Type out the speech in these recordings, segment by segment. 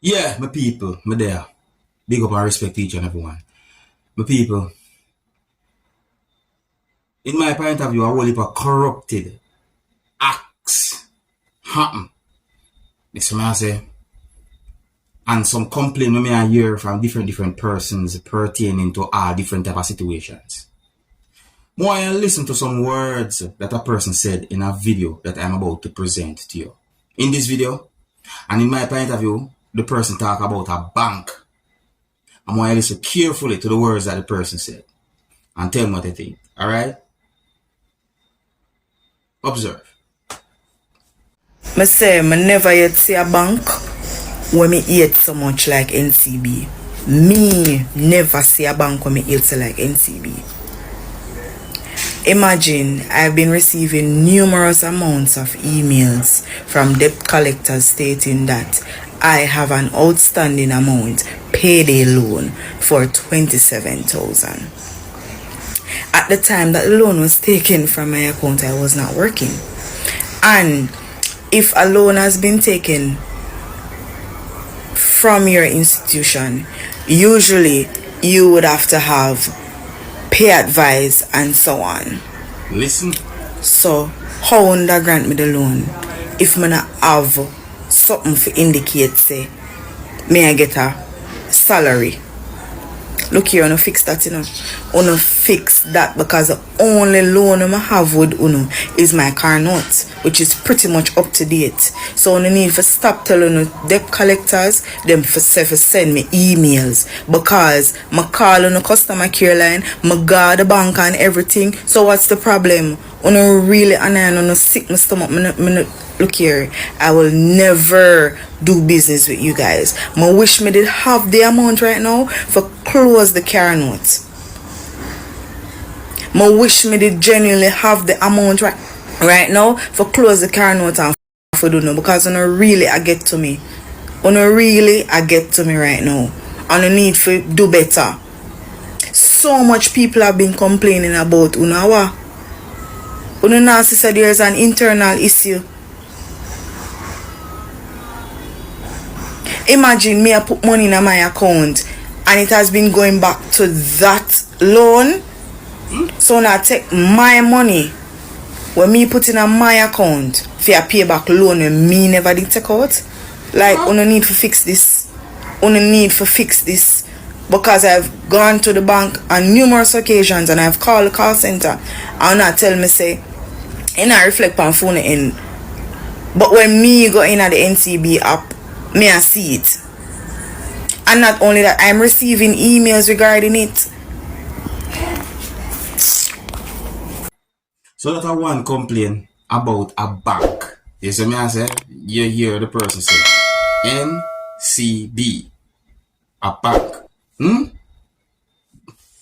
Yeah, my people, me there. Big up and respect each and everyone. My people, in my point of view, a whole heap of corrupted acts happen. This what I say. And some complaint me I hear from different persons pertaining to all different type of situations. More I listen to some words that a person said in a video that I'm about to present to you. In this video, and in my point of view, the person talk about a bank. I'm going to listen carefully to the words that the person said and tell me what they think. Alright? Observe. I say, I never yet see a bank where me eat so much like NCB. Me never see a bank where me eat so like NCB. Imagine, I've been receiving numerous amounts of emails from debt collectors stating that I have an outstanding amount payday loan for 27,000. At the time that the loan was taken from my account, I was not working. And if a loan has been taken from your institution, usually you would have to have pay advice and so on. Listen. So, how would they grant me the loan if I not have something to indicate say may I get a salary? Look here, I fix that, I fix that because the only loan I have with Uno is my car note, which is pretty much up to date. So I need to stop telling debt collectors them for send me emails because I call on the customer care line, I guard the bank and everything. So what's the problem? I really and sick my stomach. Look here, I will never do business with you guys. I wish me did have the amount right now for close the car note. I wish me did genuinely have the amount right now for close the car note and for do no because I really I get to me. I get to me right now. And I need to do better. So much people have been complaining about Unawa. Unanasi said there's an internal issue. Imagine me I put money in my account and it has been going back to that loan. So now I take my money when me put in my account for a payback loan and me never did take out. Like, I need to fix this. Because I've gone to the bank on numerous occasions and I've called the call center and I tell me say, and I reflect on phone in. But when me go in at the NCB app, me I see it. And not only that, I'm receiving emails regarding it. So that I one complain about a bank. You see me I say? You hear the person say NCB, a bank.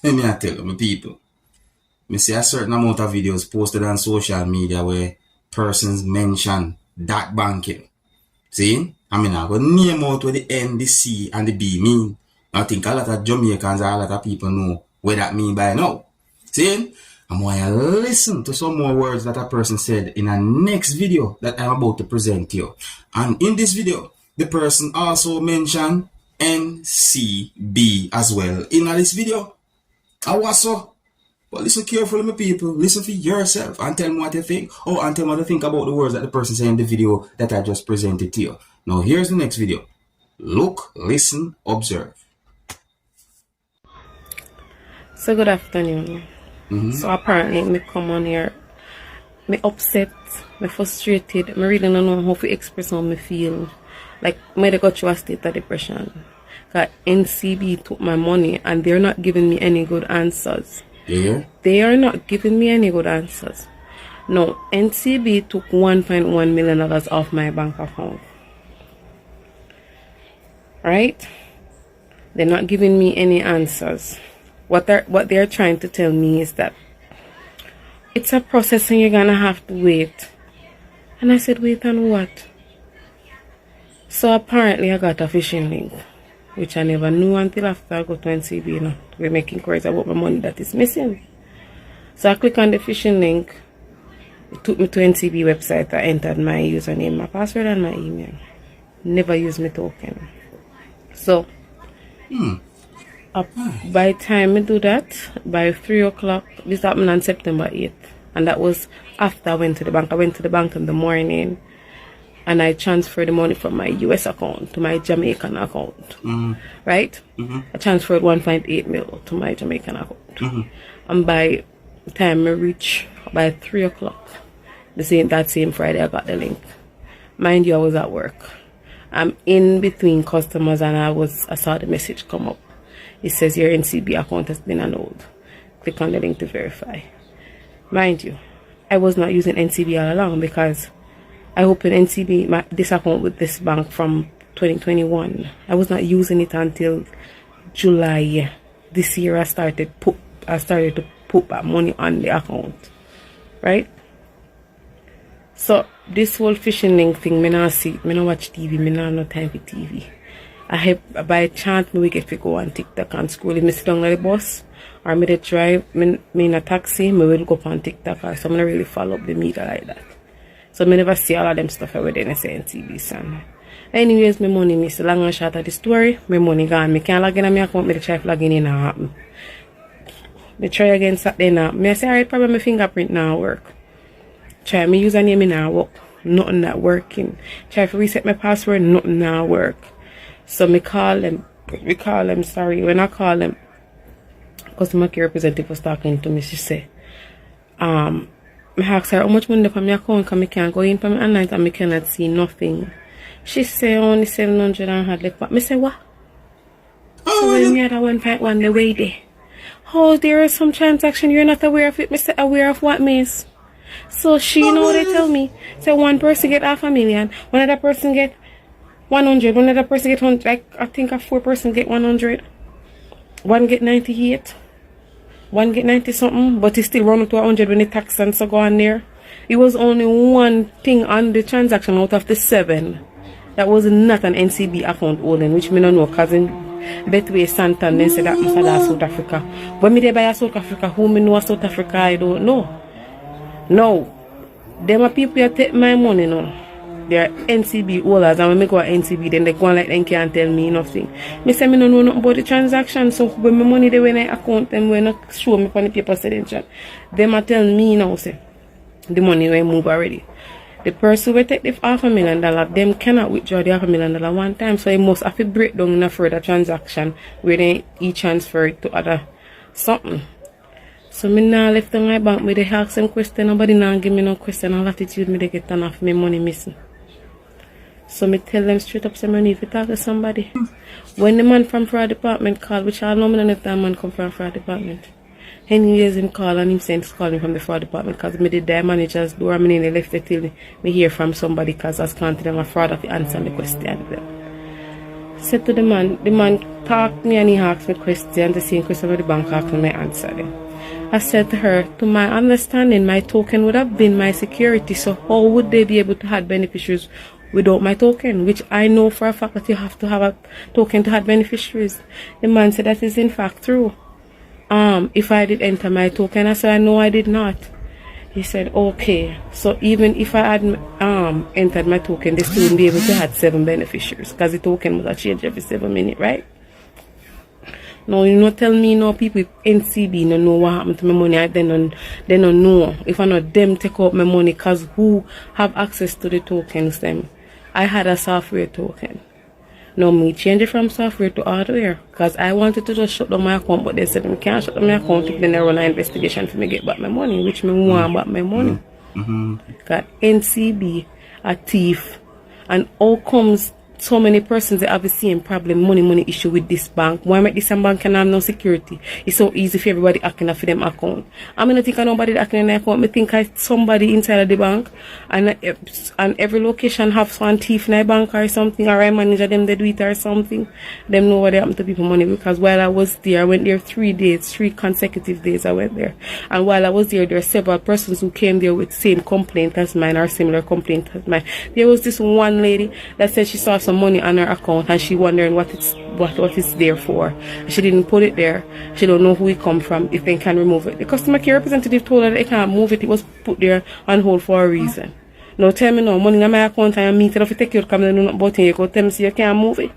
Let me tell you, my people. Me see a certain amount of videos posted on social media where persons mention that banking. See? I mean, I go name out where the N, the C, and the B mean. I think a lot of Jamaicans and a lot of people know what that mean by now. See? I'm going to listen to some more words that a person said in a next video that I'm about to present to you. And in this video, the person also mentioned NCB as well in this video. I was so. But listen carefully, my people. Listen for yourself and tell me what you think. Oh, and tell me what you think about the words that the person said in the video that I just presented to you. Now, here's the next video. Look, listen, observe. So, good afternoon. So, apparently, me come on here. Me upset, me frustrated. Me really don't know how to express how me feel. Like, me got through a state of depression. Because NCB took my money and they're not giving me any good answers. Yeah. They are not giving me any good answers. No, NCB took $1.1 million off my bank account. Right? They're not giving me any answers. What they're trying to tell me is that it's a process and you're gonna have to wait. And I said, wait on what? So apparently I got a phishing link, which I never knew until after I go to NCB to make inquiries about my money that is missing. So I click on the phishing link. It took me to NCB website. I entered my username, my password, and my email. Never used my token. So by the time I do that, by 3 o'clock, this happened on September 8th. And that was after I went to the bank. I went to the bank in the morning and I transferred the money from my US account to my Jamaican account. Right? I transferred 1.8 mil to my Jamaican account. And by the time I reach by 3 o'clock, that same Friday, I got the link. Mind you, I was at work. I'm in between customers and I saw the message come up. It says your NCB account has been annulled. Click on the link to verify. Mind you, I was not using NCB all along because I opened NCB, this account with this bank from 2021. I was not using it until July. This year I started to put back money on the account. Right? So this whole phishing link thing, me not see, me not watch TV, me not have no time for TV. I have, by chance, me get to go on TikTok and scroll. If me sit down on the bus or me dey drive, me in a taxi, me will go up on TikTok. So I don't really follow up the media like that. So me never see all of them stuff every day and say NCB son. Anyways, my money miss. Long and short of the story, my money gone. Me can't log in on my account, me try to log in and it happen. Me try again Saturday now. Me say alright, probably my fingerprint now work. Try my username in now work. Nothing not working. Try to reset my password, nothing now work. So me call them, sorry. When I call them, customer care representative was talking to me, she say, I asked her how much money from my account because I can't go in from my online and I cannot see nothing. She say only 700 and had left. But me say what? So when me had a 1.1 the way there. Oh, there is some transaction you're not aware of it. Me say aware of what, miss? So she know they tell me. So one person get $500,000, one other person get 100, one other person get 100, like I think a 4 person get 100, one get 98, one get 90 something, but it still run up to 100 when the tax and so go on there. It was only one thing on the transaction out of the 7 that was not an NCB account holding, which me don't know because in Betway Santander said that Mr. South Africa. When me they buy a South Africa, who me know a South Africa, I don't know. No, them are people that take my money now. They're NCB holders, and when me go at NCB, then they go on like they can't tell me nothing. Me say me no know nothing about the transaction, so when my money they when I account them when I show me on the paper credential, them are tell me now say the money will move already. The person will take the $500,000, them cannot withdraw the $500,000 one time, so it must have to break down in a further transaction where they transfer it to other something. So me now left on my bank, me they ask them question, nobody now give me no question, all attitude me they get turn off my money missing. So me tell them straight up, say me need to talk to somebody. When the man from fraud department called, which I know me don't know if that man come from fraud department. Anyways, him call and him saying to call me from the fraud department because me did the manager's door and me left it till me hear from somebody because I was can't tell them a fraud of the answer the question. Said to the man talked me and he asked me question, the same question with the bank asked me, I answered them. I said to her, to my understanding, my token would have been my security, so how would they be able to have beneficiaries without my token? Which I know for a fact that you have to have a token to have beneficiaries. The man said that is in fact true. If I did enter my token, I said, no, I did not. He said, okay. So even if I had entered my token, they still wouldn't be able to have 7 beneficiaries because the token was changed every 7 minutes, right? No, you not tell me no people NCB no know what happened to my money. They don't know. If I not them take out my money because who have access to the tokens them. I had a software token. Now me change it from software to hardware because I wanted to just shut down my account, but they said I can't shut down my account if they run an investigation for me get back my money, which me want back my money. Because NCB a thief, and all comes so many persons that have the same problem, money issue with this bank. Why make this bank can have no security? It's so easy for everybody acting for them account. I mean, I think I nobody acting in their account. I think I somebody inside of the bank, and every location have some thief in their bank or something, or I manager them they do it or something. Them know what happened to people money because while I was there, I went there 3 days, 3 consecutive days I went there. And while I was there were several persons who came there with same complaint as mine or similar complaint as mine. There was this one lady that said she saw some money on her account and she wondering what it's there for. She didn't put it there. She don't know who it come from, if they can remove it. The customer care representative told her that they can't move it. It was put there on hold for a reason. Now tell me now, money in my account and me tell if you take your camera and do not about it, you go tell me so you can't move it.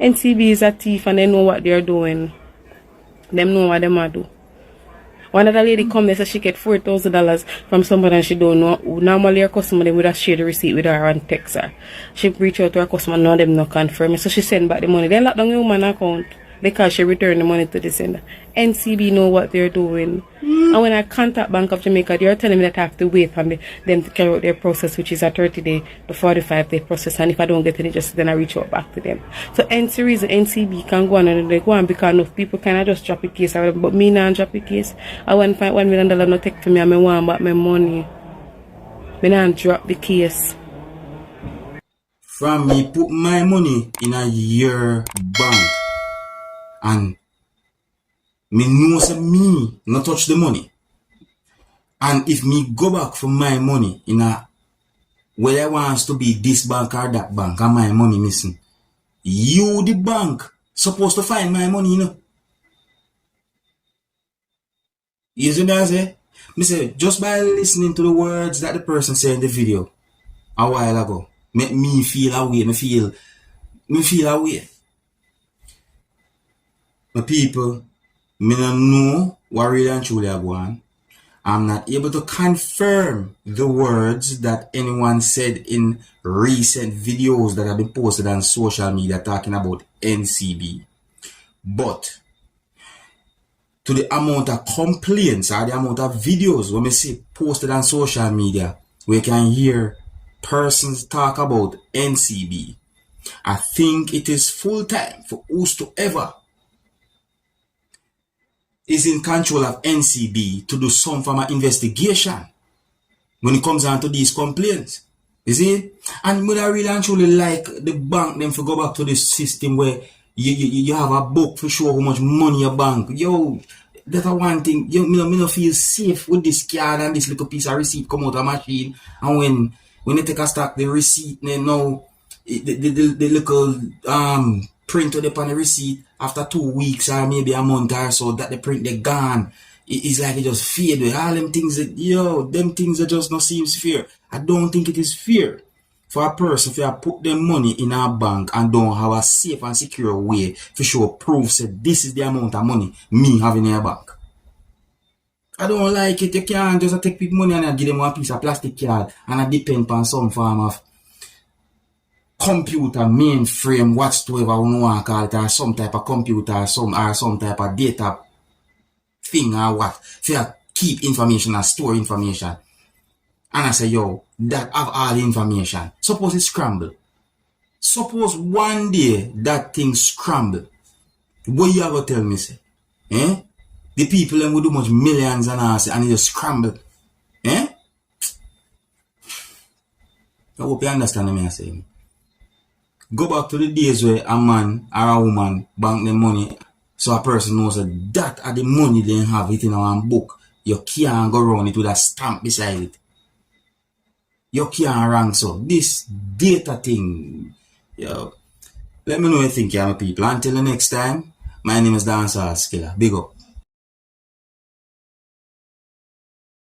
NCB is a thief and they know what they're doing. Them know what them are do. One other lady come there, so she get $4,000 from somebody and she don't know. Normally her customer, they would have shared the receipt with her and text her. She reach out to her customer, none of them not confirm it. So she send back the money. They lock down the woman account because she returned the money to the sender. NCB know what they're doing. And when I contact Bank of Jamaica, they're telling me that I have to wait for them to carry out their process, which is a 30-day to 45-day process. And if I don't get any justice, then I reach out back to them. So NCB can go on and they go on because enough people kind of just drop a case. But me not drop a case. I want $1 million not take for me and I want back my money. Me not drop the case. From me put my money in a year bank and me know say me not touch the money. And if me go back for my money in a where I wants to be this bank or that bank and my money missing, you the bank supposed to find my money, you know. You see what I say? Me say just by listening to the words that the person said in the video a while ago, make me feel away. Me feel away. My people, me don't know what really and truly are going on. I'm not able to confirm the words that anyone said in recent videos that have been posted on social media talking about NCB. But to the amount of complaints or the amount of videos when we see posted on social media, we can hear persons talk about NCB. I think it is full time for whosoever is in control of NCB to do some form of investigation when it comes down to these complaints. You see? And would I really and truly like the bank them to go back to this system where you have a book to show how much money your bank. Yo, that's one thing. Me don't feel safe with this card and this little piece of receipt come out of machine. And when they take a stock, the receipt, they know the little print upon the receipt after 2 weeks or maybe a month or so that the print they gone. It's like it just fade with all them things them things that just not seems fair. I don't think it is fair for a person to put their money in a bank and don't have a safe and secure way to show proof that this is the amount of money me having in a bank. I don't like it. You can't just take people money and give them one piece of plastic card and I depend on some form of computer mainframe, whatsoever we want to call it, or some type of computer, or some type of data thing or what, for keep information and store information. And I say, yo, that have all the information. Suppose it scramble. Suppose one day that thing scramble. What you ever tell me, say? The people them will do much millions and it just scramble. I hope you understand what I'm saying. Go back to the days where a man or a woman bank the money so a person knows that are the money they have it in our book. You can't go around it with a stamp beside it. You can't rank so. This data thing, yo. Let me know what you think, my people. Until the next time, my name is Dancehall Skilla. Big up.